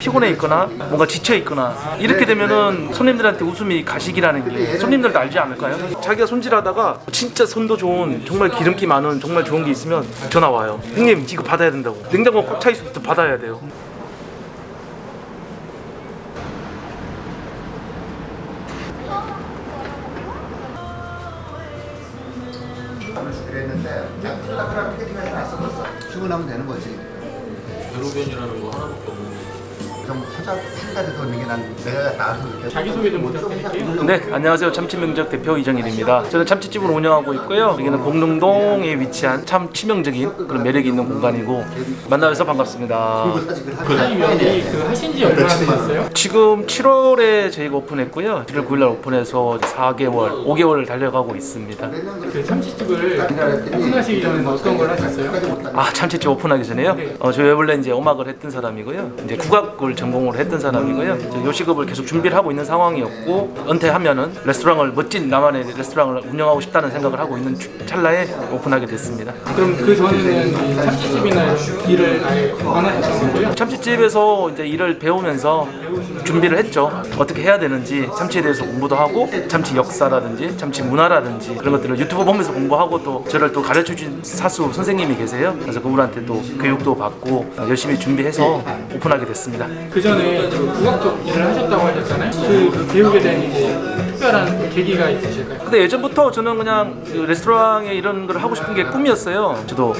피곤해 있거나 뭔가 지쳐 있거나 이렇게 되면은 손님들한테 웃음이 가식이라는 게 손님들도 알지 않을까요? 자기가 손질하다가 진짜 손도 좋은 정말 기름기 많은 정말 좋은 게 있으면 전화 와요. 형님 이거 받아야 된다고. 냉장고 꽉 차 있을 때 받아야 돼요. 그랬는데 그냥 플라그랑 패딩에서 안 써봤어. 출근하면 되는 거지. 대로변이라는 거 하나밖에 없는 좀 한 가지 더 있는 게 난 내가 나한테 느껴. 자기소개 좀 부탁드릴게요. 네, 안녕하세요. 참치명적 대표 이정일입니다. 저는 참치집을 운영하고 있고요. 여기는 공릉동에 위치한 참 치명적인 그런 매력이 있는 공간이고 만나서 반갑습니다. 사장님 여기 하신 지 얼마나 되셨어요? 지금 7월에 저희가 오픈했고요. 7월 9일날 오픈해서 4개월, 5개월을 달려가고 있습니다. 그 참치집을 오픈하시기 전에는 어떤 걸 하셨어요? 아, 참치집 오픈하기 전에요? 저희 원래 이제 음악을 했던 사람이고요. 이제 국악을 전공으로 했던 사람이고요. 요식업을 계속 준비를 하고 있는 상황이었고 은퇴하면은 레스토랑을 멋진 나만의 레스토랑을 운영하고 싶다는 생각을 하고 있는 찰나에 오픈하게 됐습니다. 그럼 그 전에는 이 참치집이나 이런 일을 아예 안 하셨던 거고요? 참치집에서 이제 일을 배우면서 준비를 했죠. 어떻게 해야 되는지 참치에 대해서 공부도 하고 참치 역사라든지 참치 문화라든지 그런 것들을 유튜브 보면서 공부하고 또 저를 또 가르쳐준 사수 선생님이 계세요. 그래서 그분한테 또 교육도 받고 열심히 준비해서 오픈하게 됐습니다. 그 전에 국악적 일을 하셨다고 하셨잖아요. 그 배우게 된 이제 특별한 계기가 있으실까요? 근데 예전부터 저는 그냥 그 레스토랑에 이런 걸 하고 싶은 게 꿈이었어요. 저도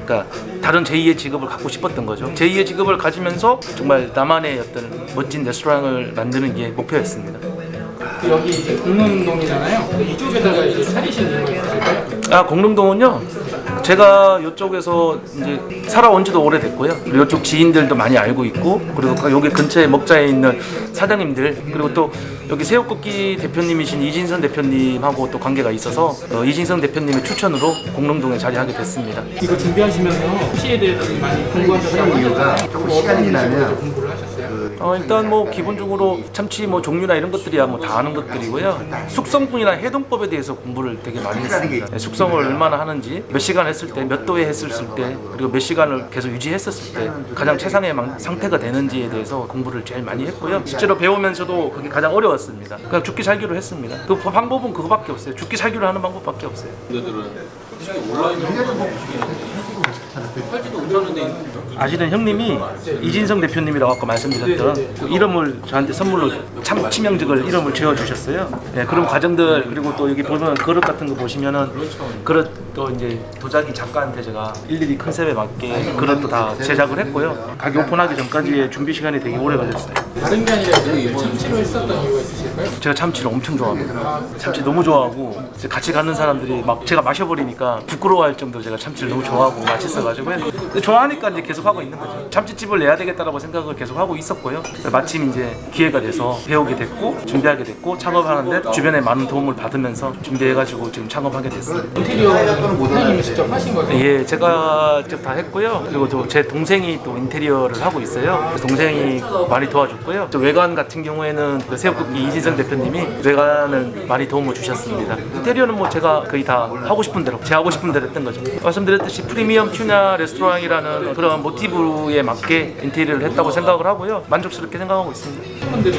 그러니까 다른 제2의 직업을 갖고 싶었던 거죠. 제2의 직업을 가지면서 정말 나만의 어떤 멋진 레스토랑을 만드는 게 목표였습니다. 여기 이제 공릉동이잖아요. 이쪽에다가 이제 차리신 이유가 있으실까요? 아, 공릉동은요. 제가 이쪽에서 이제 살아온 지도 오래됐고요. 그리고 이쪽 지인들도 많이 알고 있고, 그리고 여기 근처에 먹자에 있는 사장님들, 그리고 또 여기 새우국기 대표님이신 이진선 대표님하고 또 관계가 있어서 이진선 대표님의 추천으로 공릉동에 자리하게 됐습니다. 이거 준비하시면서 시에 대해서 많이 공부하셨다고 이유가 하셨잖아요. 조금 시간이 지나면 공부를 하셨어요? 일단 뭐 기본적으로 참치 뭐 종류나 이런 것들이야 뭐 다 아는 것들이고요. 숙성분이나 해동법에 대해서 공부를 되게 많이 했습니다. 네, 숙성을 얼마나 하는지, 몇 시간 했을 때, 몇 도에 했을 때, 그리고 몇 시간을 계속 유지했었을 때 가장 최상의 상태가 되는지에 대해서 공부를 제일 많이 했고요. 실제로 배우면서도 그게 가장 어려웠습니다. 그냥 죽기 살기로 했습니다. 그 방법은 그거밖에 없어요. 죽기 살기로 하는 방법밖에 없어요. 데들은 솔직히 온라인으로 팔지도 못하는 데 있는 아시는 형님이 이진성 대표님이라고 아까 말씀드렸던 그 이름을 저한테 선물로 참치명적을 이름을 지어주셨어요. 네, 그런 과정들, 그리고 또 여기 보면 그릇 같은 거 보시면은 그릇 또 이제 도자기 작가한테 제가 일일이 컨셉에 맞게 그릇도 다 제작을 했고요. 가게 오픈하기 전까지의 준비 시간이 되게 오래 걸렸어요. 다른 게 아니라 이제 참치로 했었던 이유가 있으실까요? 제가 참치를 엄청 좋아합니다. 참치 너무 좋아하고 이제 같이 가는 사람들이 막 제가 마셔버리니까 부끄러워할 정도로 제가 참치를 너무 좋아하고 맛있어가지고요. 근데 좋아하니까 이제 계속 하고 있는 거죠. 참치집을 내야 되겠다라고 생각을 계속 하고 있었고요. 마침 이제 기회가 돼서 배우게 됐고 준비하게 됐고 창업하는데 주변에 많은 도움을 받으면서 준비해가지고 지금 창업하게 됐습니다. 인테리어는 사장님이 직접 하신 거예요? 예, 제가 직접 다 했고요. 그리고 또 제 동생이 또 인테리어를 하고 있어요. 그래서 동생이 많이 도와줬고요. 저 외관 같은 경우에는 그 새우국기 이진성 대표님이 외관을 많이 도움을 주셨습니다. 인테리어는 뭐 제가 거의 다 하고 싶은 대로, 제가 하고 싶은 대로 했던 거죠. 말씀드렸듯이 프리미엄 튜나 레스토랑이라는 그런 모티브에 맞게 인테리어를 했다고 생각을 하고요. 만족스럽게 생각하고 있습니다. 분들이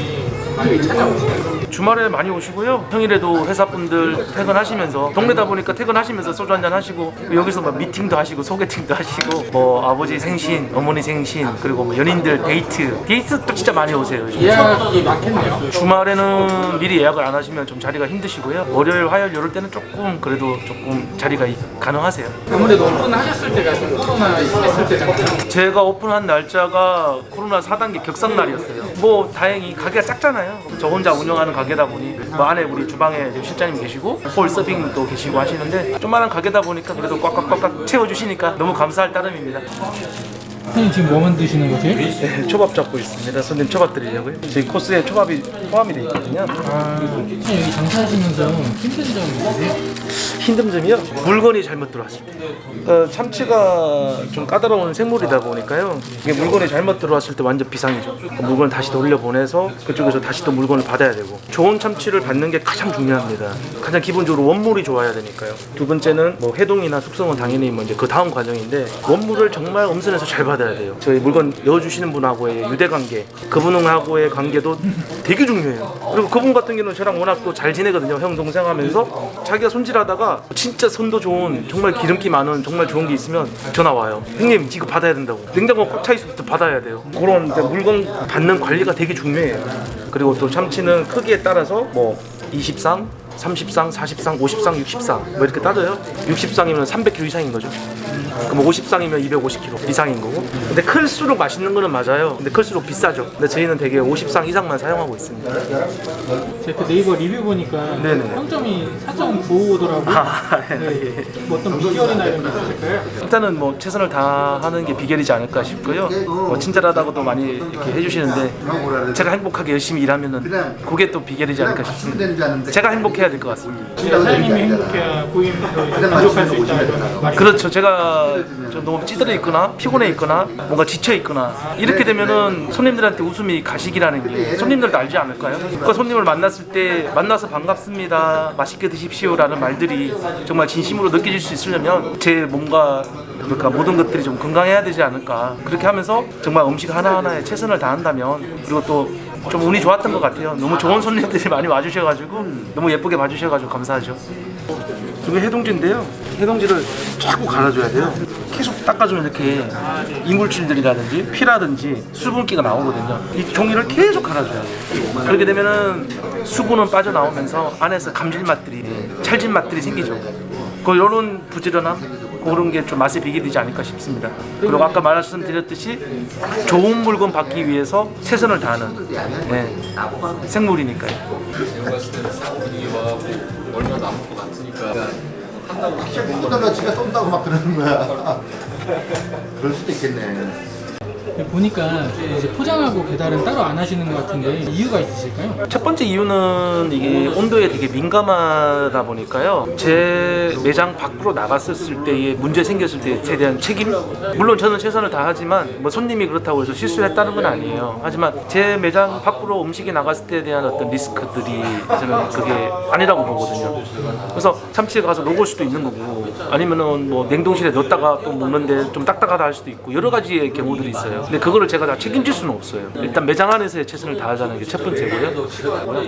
많이 찾아오시나요? 주말에 많이 오시고요. 평일에도 회사분들 퇴근하시면서 동네다 보니까 퇴근하시면서 소주 한잔 하시고 여기서 뭐 미팅도 하시고 소개팅도 하시고 뭐 아버지 생신, 어머니 생신, 그리고 뭐 연인들 데이트도 진짜 많이 오세요. 예약이 많겠네요. 주말에는 미리 예약을 안 하시면 좀 자리가 힘드시고요. 월요일, 화요일 이럴 때는 조금 그래도 조금 자리가 가능하세요. 아무래도 오픈하셨을 때가 좀 코로나 있을 때잖아요. 제가 오픈한 날짜가 코로나 4단계 격상날이었어요. 뭐 다행히 가게가 작잖아요. 저 혼자 운영하는 가게다 보니 뭐 안에 우리 주방에 실장님 계시고 홀 서빙도 계시고 하시는데 조그마한 가게다 보니까 그래도 꽉꽉꽉꽉 채워주시니까 너무 감사할 따름입니다. 선생님 지금 뭐 만드시는 거지? 네, 초밥 잡고 있습니다. 손님 초밥 드리려고요. 저희 코스에 초밥이 포함이 되어 있거든요. 선생님 여기 장사하시면서 힘든 점 있으세요? 힘든 점이요? 물건이 잘못 들어왔을 때. 참치가 좀 까다로운 생물이다 보니까요. 이게 물건이 잘못 들어왔을 때 완전 비상이죠. 그 물건을 다시 돌려보내서 그쪽에서 다시 또 물건을 받아야 되고. 좋은 참치를 받는 게 가장 중요합니다. 가장 기본적으로 원물이 좋아야 되니까요. 두 번째는 뭐 해동이나 숙성은 당연히 뭐 이제 그 다음 과정인데 원물을 정말 엄선해서 잘 받아야 받아야 돼요. 저희 물건 넣어주시는 분하고의 유대관계, 그분하고의 관계도 되게 중요해요. 그리고 그분 같은 경우는 저랑 워낙 또 잘 지내거든요. 형 동생 하면서 자기가 손질하다가 진짜 손도 좋은 정말 기름기 많은 정말 좋은 게 있으면 전화 와요. 형님 이거 받아야 된다고. 냉장고 꽉 차 있을 때 받아야 돼요. 그런 이제 물건 받는 관리가 되게 중요해요. 그리고 또 참치는 크기에 따라서 뭐 20상, 30상, 40상, 50상, 60상 뭐 이렇게 따져요. 60상이면 300kg 이상인 거죠. 그럼 50상이면 250kg 이상인 거고. 근데 클수록 맛있는 거는 맞아요. 근데 클수록 비싸죠. 근데 저희는 되게 50상 이상만 사용하고 있습니다. 제가 그 네이버 리뷰 보니까 네네. 평점이 4.95더라고요. 네. 뭐 어떤 비결이나 이런 게 있을까요? 일단은 뭐 최선을 다하는 게 비결이지 않을까 싶고요. 뭐 친절하다고도 많이 이렇게 해주시는데 제가 행복하게 열심히 일하면은 그게 또 비결이지 않을까 싶습니다. 되는 줄 아는데 제가 행복해야 될 것 같습니다. 사장님이 행복해야 고객님도 만족할 수 있다 이런 말이. 그렇죠. 제가 좀 너무 찌들어 있거나 피곤해 있거나 뭔가 지쳐 있거나 이렇게 되면은 손님들한테 웃음이 가식이라는 게 손님들도 알지 않을까요? 그 손님을 만났을 때 만나서 반갑습니다, 맛있게 드십시오라는 말들이 정말 진심으로 느껴질 수 있으려면 제 몸과 그러니까 모든 것들이 좀 건강해야 되지 않을까. 그렇게 하면서 정말 음식 하나하나에 최선을 다한다면, 그리고 또 좀 운이 좋았던 것 같아요. 너무 좋은 손님들이 많이 와주셔가지고 너무 예쁘게 봐주셔가지고 감사하죠. 이게 해동지인데요. 해동지를 자꾸 갈아줘야 돼요. 계속 닦아주면 이렇게 이물질들이라든지 피라든지 수분기가 나오거든요. 이 종이를 계속 갈아줘야 돼요. 그렇게 되면은 수분은 빠져나오면서 안에서 감질맛들이, 찰진맛들이 생기죠. 이런 부지런함, 그런 게 좀 맛의 비결이지 않을까 싶습니다. 그리고 아까 말씀드렸듯이 좋은 물건 받기 위해서 최선을 다하는 생물이니까요. 내가 봤을 때는 분위기와 얼마 남은 것 같으니까 한다고 쏟다가 지가 쏜다고 막 그러는 거야. 그럴 수도 있겠네. 보니까 이제 포장하고 배달은 따로 안 하시는 것 같은데 이유가 있으실까요? 첫 번째 이유는 이게 온도에 되게 민감하다 보니까요. 제 매장 밖으로 나갔을 때에 문제 생겼을 때에 대한 책임? 물론 저는 최선을 다하지만 뭐 손님이 그렇다고 해서 실수를 했다는 건 아니에요. 하지만 제 매장 밖으로 음식이 나갔을 때에 대한 어떤 리스크들이 저는 그게 아니라고 보거든요. 그래서 참치에 가서 녹을 수도 있는 거고, 아니면은 뭐 냉동실에 넣었다가 또 먹는데 좀 딱딱하다 할 수도 있고, 여러 가지의 경우들이 있어요. 근데 그거를 제가 다 책임질 수는 없어요. 일단 매장 안에서의 최선을 다하자는 게 첫 번째고요.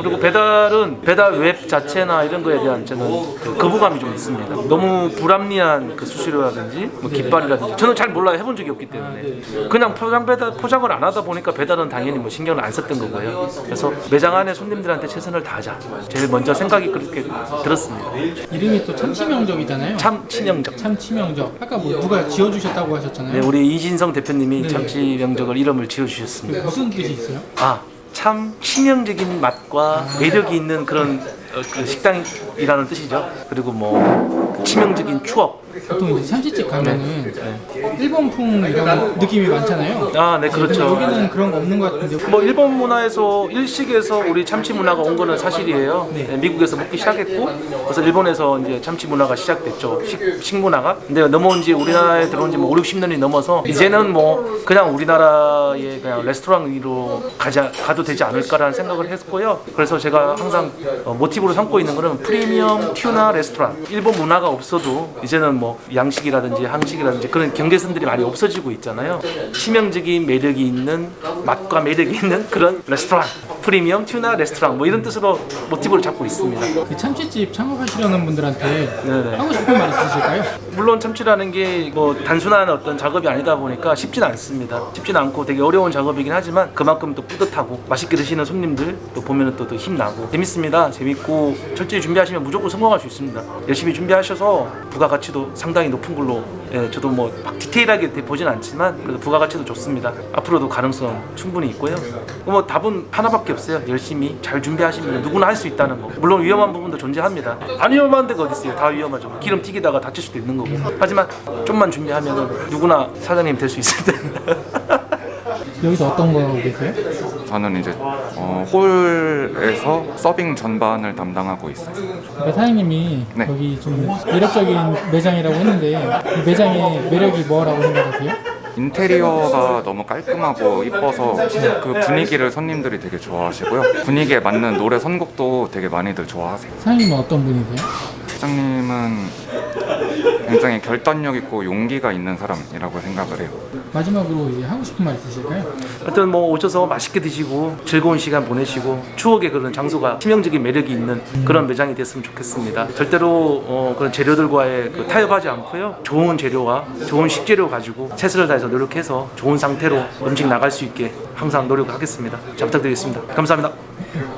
그리고 배달은 배달 웹 자체나 이런 거에 대한 저는 그 거부감이 좀 있습니다. 너무 불합리한 그 수수료라든지 뭐 깃발이라든지 저는 잘 몰라요. 해본 적이 없기 때문에. 그냥 포장을 안 하다 보니까 배달은 당연히 뭐 신경을 안 썼던 거고요. 그래서 매장 안에 손님들한테 최선을 다하자, 제일 먼저 생각이 그렇게 들었습니다. 이름이 또 참치명적이잖아요. 참치명적. 참치명적. 아까 뭐 누가 지어주셨다고 하셨잖아요. 네, 우리 이진성 대표님이 네. 참치명적을 이름을 지어주셨습니다. 무슨 뜻이 있어요? 참 치명적인 맛과 매력이 있는 그런 그 식당이라는 뜻이죠. 그리고 뭐 치명적인 추억. 보통 이제 참치집 가면은 일본풍 이런 느낌이 많잖아요. 네, 그렇죠. 여기는 그런 거 없는 것 같은데. 뭐 일본 문화에서 일식에서 우리 참치 문화가 온 거는 사실이에요. 네, 미국에서 먹기 시작했고, 그래서 일본에서 이제 참치 문화가 시작됐죠. 식문화가. 근데 넘어온 지 우리나라에 들어온 지 뭐 5, 60년이 넘어서 이제는 뭐 그냥 우리나라의 그냥 레스토랑으로 가도 되지 않을까라는 생각을 했고요. 그래서 제가 항상 모티브로 삼고 있는 거는 프리미엄 튜나 레스토랑. 일본 문화가 없어도 이제는 뭐 양식이라든지 한식이라든지 그런 경계선들이 많이 없어지고 있잖아요. 치명적인 매력이 있는 맛과 매력이 있는 그런 레스토랑, 프리미엄 튜나 레스토랑 뭐 이런 뜻으로 모티브를 잡고 있습니다. 그 참치집 창업하시려는 분들한테 네네. 하고 싶은 말 있으실까요? 물론 참치라는 게 뭐 단순한 어떤 작업이 아니다 보니까 쉽진 않습니다. 쉽진 않고 되게 어려운 작업이긴 하지만 그만큼 또 뿌듯하고 맛있게 드시는 손님들 또 보면은 또 힘나고 재밌습니다. 재밌고 철저히 준비하시면 무조건 성공할 수 있습니다. 열심히 준비하셔서 부가가치도 상당히 높은 걸로, 저도 뭐 막 디테일하게 보진 않지만 그래도 부가가치도 좋습니다. 앞으로도 가능성 충분히 있고요. 뭐 답은 하나밖에 없어요. 열심히 잘 준비하시면 누구나 할 수 있다는 거. 물론 위험한 부분도 존재합니다. 안 위험한 데가 어디 있어요? 다 위험하죠. 기름 튀기다가 다칠 수도 있는 거고. 하지만 좀만 준비하면 누구나 사장님 될 수 있을 텐데. 여기서 어떤 거 하고 계세요? 저는 이제 홀에서 서빙 전반을 담당하고 있어요. 사장님이 네. 여기 좀 매력적인 매장이라고 했는데 이 매장의 매력이 뭐라고 생각하세요? 인테리어가 너무 깔끔하고 이뻐서 그 분위기를 손님들이 되게 좋아하시고요. 분위기에 맞는 노래 선곡도 되게 많이들 좋아하세요. 사장님은 어떤 분이세요? 사장님은 굉장히 결단력 있고 용기가 있는 사람이라고 생각을 해요. 마지막으로 이제 하고 싶은 말 있으실까요? 하여튼 뭐 오셔서 맛있게 드시고 즐거운 시간 보내시고 추억의 그런 장소가 치명적인 매력이 있는 그런 매장이 됐으면 좋겠습니다. 절대로 그런 재료들과의 타협하지 않고요. 좋은 재료와 좋은 식재료 가지고 최선을 다해서 노력해서 좋은 상태로 음식 나갈 수 있게 항상 노력하겠습니다. 잘 부탁드리겠습니다. 감사합니다.